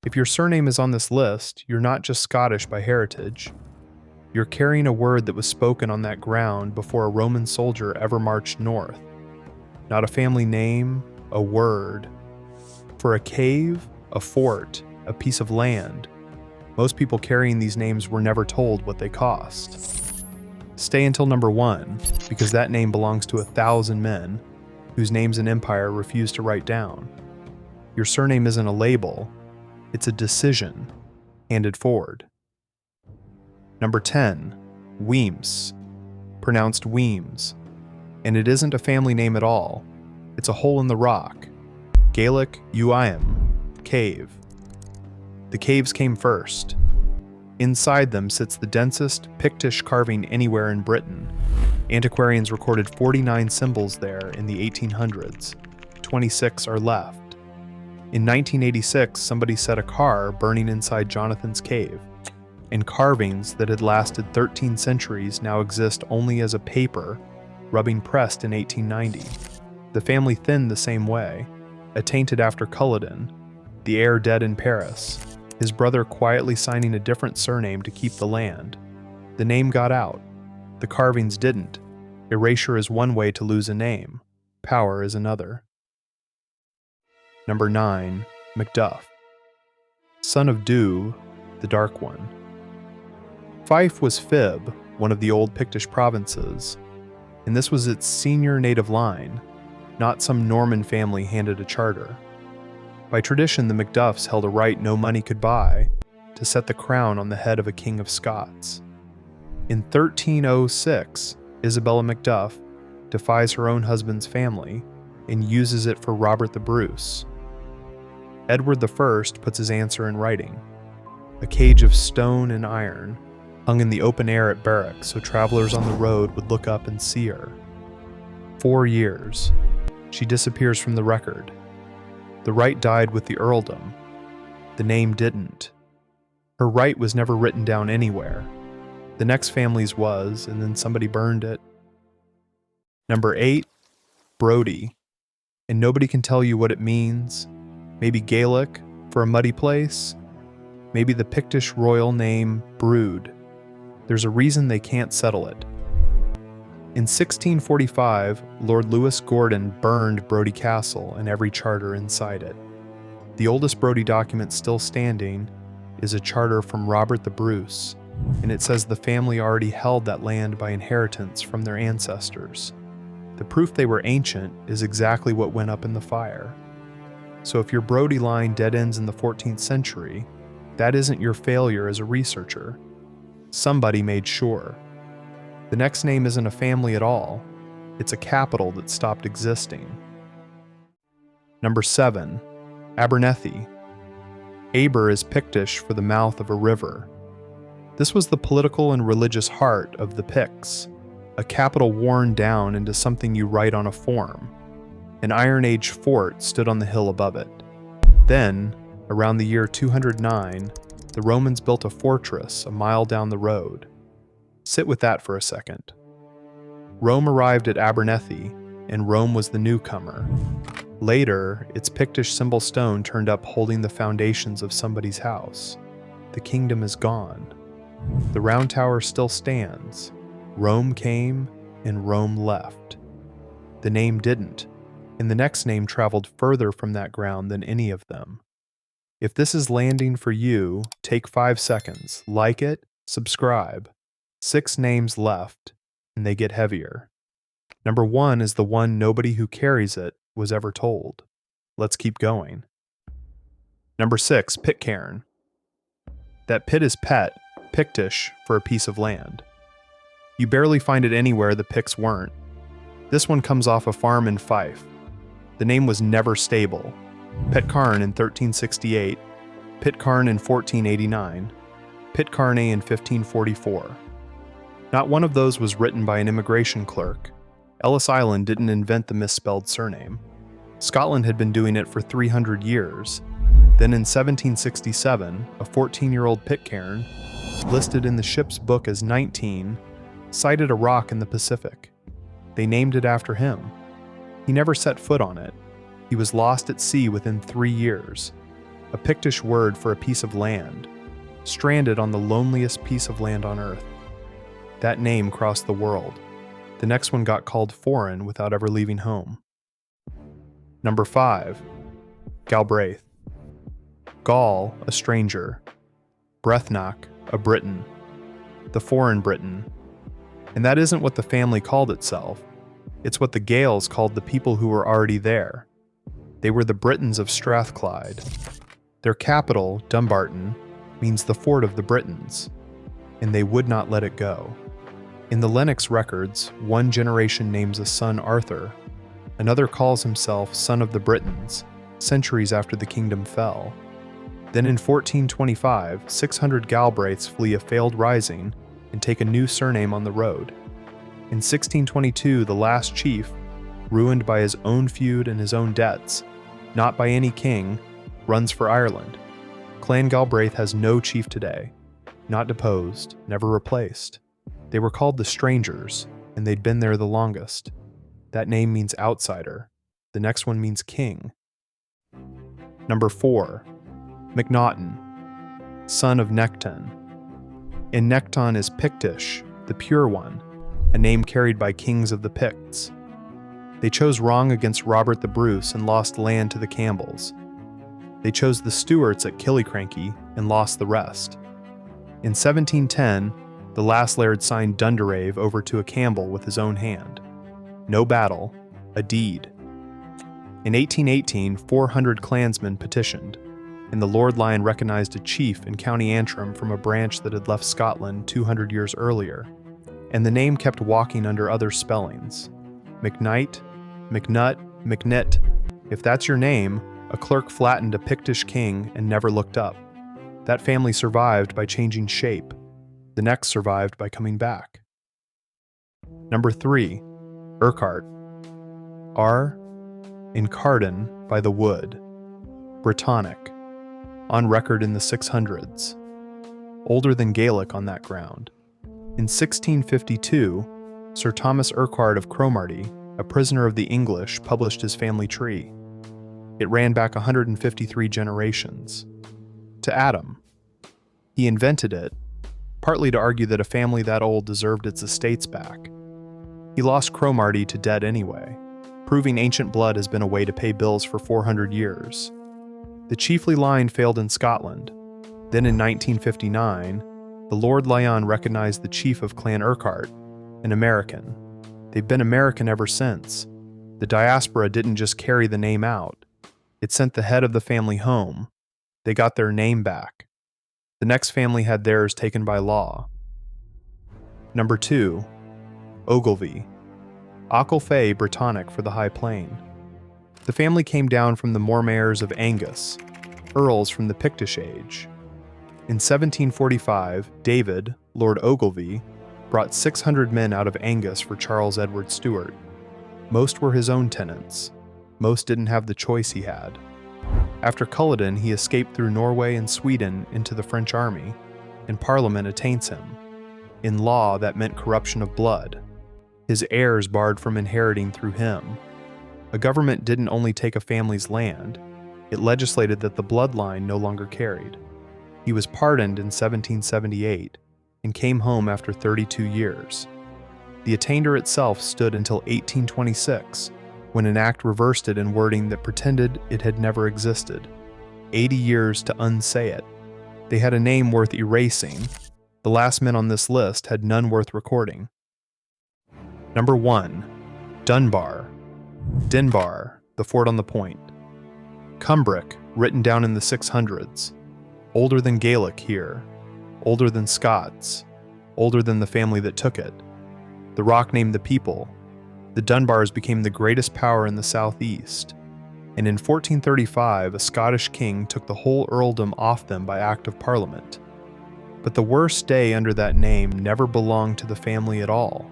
If your surname is on this list, you're not just Scottish by heritage. You're carrying a word that was spoken on that ground before a Roman soldier ever marched north. Not a family name, a word. For a cave, a fort, a piece of land, most people carrying these names were never told what they cost. Stay until number 1, because that name belongs to 1,000 men, whose names an empire refused to write down. Your surname isn't a label, it's a decision, handed forward. Number 10, Wemyss, pronounced Weems, and it isn't a family name at all, it's a hole in the rock, Gaelic Uaim, cave. The caves came first. Inside them sits the densest Pictish carving anywhere in Britain. Antiquarians recorded 49 symbols there in the 1800s. 26 are left. In 1986, somebody set a car burning inside Jonathan's cave, and carvings that had lasted 13 centuries now exist only as a paper, rubbing pressed in 1890. The family thinned the same way, attainted after Culloden, the heir dead in Paris, his brother quietly signing a different surname to keep the land. The name got out. The carvings didn't. Erasure is one way to lose a name. Power is another. Number 9, MacDuff. Son of Dew, the Dark One. Fife was Fib, one of the old Pictish provinces, and this was its senior native line, not some Norman family handed a charter. By tradition, the MacDuffs held a right no money could buy to set the crown on the head of a king of Scots. In 1306, Isabella MacDuff defies her own husband's family and uses it for Robert the Bruce. Edward I puts his answer in writing, a cage of stone and iron hung in the open air at Berwick so travelers on the road would look up and see her. 4 years. She disappears from the record. The right died with the earldom. The name didn't. Her right was never written down anywhere. The next family's was, and then somebody burned it. Number 8, Brodie. And nobody can tell you what it means. Maybe Gaelic for a muddy place. Maybe the Pictish royal name Brood. There's a reason they can't settle it. In 1645, Lord Lewis Gordon burned Brodie Castle and every charter inside it. The oldest Brodie document still standing is a charter from Robert the Bruce, and it says the family already held that land by inheritance from their ancestors. The proof they were ancient is exactly what went up in the fire. So if your Brodie line dead ends in the 14th century, that isn't your failure as a researcher. Somebody made sure. The next name isn't a family at all. It's a capital that stopped existing. Number 7, Abernathy. Aber is Pictish for the mouth of a river. This was the political and religious heart of the Picts, a capital worn down into something you write on a form. An Iron Age fort stood on the hill above it. Then, around the year 209, the Romans built a fortress a mile down the road. Sit with that for a second. Rome arrived at Abernathy, and Rome was the newcomer. Later, its Pictish symbol stone turned up holding the foundations of somebody's house. The kingdom is gone. The round tower still stands. Rome came, and Rome left. The name didn't, and the next name traveled further from that ground than any of them. If this is landing for you, take 5 seconds, like it, subscribe. 6 names left, and they get heavier. Number 1 is the one nobody who carries it was ever told. Let's keep going. Number 6, Pitcairn. That pit is pet, Pictish for a piece of land. You barely find it anywhere the Picts weren't. This one comes off a farm in Fife. The name was never stable. Pitcairn in 1368, Pitcairn in 1489, Pitcairn in 1544. Not one of those was written by an immigration clerk. Ellis Island didn't invent the misspelled surname. Scotland had been doing it for 300 years. Then in 1767, a 14-year-old Pitcairn, listed in the ship's book as 19, sighted a rock in the Pacific. They named it after him. He never set foot on it. He was lost at sea within 3 years. a Pictish word for a piece of land, stranded on the loneliest piece of land on earth. That name crossed the world. The next one got called foreign without ever leaving home. Number 5. Galbraith. Gaul, a stranger. Brethnach, a Briton. The foreign Briton. And that isn't what the family called itself. It's what the Gaels called the people who were already there. They were the Britons of Strathclyde. Their capital, Dumbarton, means the fort of the Britons, and they would not let it go. In the Lennox records, one generation names a son Arthur, another calls himself son of the Britons, centuries after the kingdom fell. Then in 1425, 600 Galbraiths flee a failed rising and take a new surname on the road. In 1622, the last chief, ruined by his own feud and his own debts, not by any king, runs for Ireland. Clan Galbraith has no chief today, not deposed, never replaced. They were called the Strangers, and they'd been there the longest. That name means outsider. The next one means king. Number 4. MacNaughton, son of Necton. And Necton is Pictish, the pure one, a name carried by kings of the Picts. They chose wrong against Robert the Bruce and lost land to the Campbells. They chose the Stuarts at Killiecrankie and lost the rest. In 1710, the last laird signed Dundarave over to a Campbell with his own hand. No battle, a deed. In 1818, 400 clansmen petitioned, and the Lord Lyon recognized a chief in County Antrim from a branch that had left Scotland 200 years earlier, and the name kept walking under other spellings. McKnight, McNutt, McNitt. If that's your name, a clerk flattened a Pictish king and never looked up. That family survived by changing shape. The next survived by coming back. Number 3. Urquhart. R. In Carden by the wood. Brittonic. On record in the 600s. Older than Gaelic on that ground. In 1652, Sir Thomas Urquhart of Cromarty, a prisoner of the English, published his family tree. It ran back 153 generations. To Adam. He invented it, partly to argue that a family that old deserved its estates back. He lost Cromarty to debt anyway, proving ancient blood has been a way to pay bills for 400 years. The chiefly line failed in Scotland. Then in 1959, the Lord Lyon recognized the chief of Clan Urquhart, an American. They've been American ever since. The diaspora didn't just carry the name out. It sent the head of the family home. They got their name back. The next family had theirs taken by law. Number 2. Ogilvie. Ogilvie Brittonic for the High Plain. The family came down from the Mormaers of Angus, earls from the Pictish age. In 1745, David, Lord Ogilvie, brought 600 men out of Angus for Charles Edward Stuart. Most were his own tenants. Most didn't have the choice he had. After Culloden, he escaped through Norway and Sweden into the French army, and Parliament attaints him. In law, that meant corruption of blood. His heirs barred from inheriting through him. A government didn't only take a family's land, it legislated that the bloodline no longer carried. He was pardoned in 1778 and came home after 32 years. The attainder itself stood until 1826, when an act reversed it in wording that pretended it had never existed. 80 years to unsay it. They had a name worth erasing. The last men on this list had none worth recording. Number 1. Dunbar. Dinbar, the fort on the point. Cumbric, written down in the 600s. Older than Gaelic here. Older than Scots. Older than the family that took it. The rock named the people. The Dunbars became the greatest power in the southeast. And in 1435, a Scottish king took the whole earldom off them by Act of Parliament. But the worst day under that name never belonged to the family at all.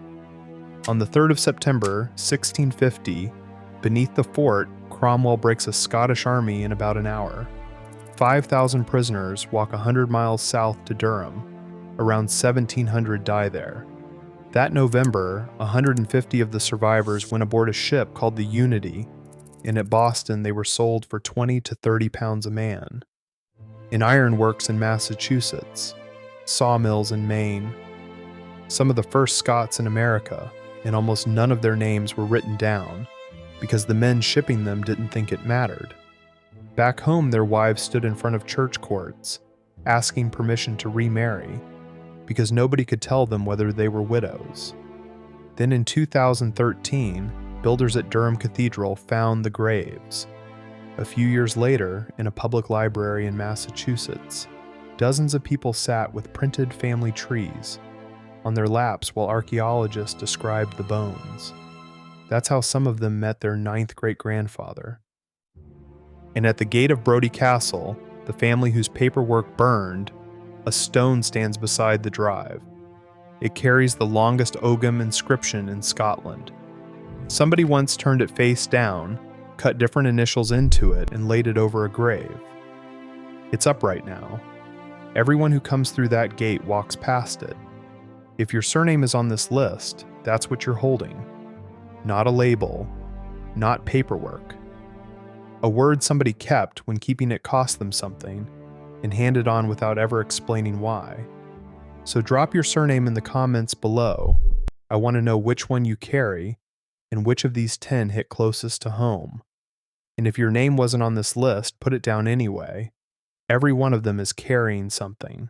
On the 3rd of September, 1650, beneath the fort, Cromwell breaks a Scottish army in about an hour. 5,000 prisoners walk 100 miles south to Durham. Around 1,700 die there. That November, 150 of the survivors went aboard a ship called the Unity, and at Boston they were sold for 20 to 30 pounds a man. in ironworks in Massachusetts, sawmills in Maine, some of the first Scots in America, and almost none of their names were written down because the men shipping them didn't think it mattered. Back home, their wives stood in front of church courts, asking permission to remarry, because nobody could tell them whether they were widows. Then in 2013, builders at Durham Cathedral found the graves. A few years later, in a public library in Massachusetts, dozens of people sat with printed family trees on their laps while archaeologists described the bones. That's how some of them met their 9th great-grandfather. And at the gate of Brodie Castle, the family whose paperwork burned, a stone stands beside the drive. It carries the longest Ogham inscription in Scotland. Somebody once turned it face down, cut different initials into it, and laid it over a grave. It's upright now. Everyone who comes through that gate walks past it. If your surname is on this list, that's what you're holding. Not a label, not paperwork. A word somebody kept when keeping it cost them something, and handed on without ever explaining why. So drop your surname in the comments below. I want to know which one you carry, and which of these 10 hit closest to home. And if your name wasn't on this list, put it down anyway. Every one of them is carrying something.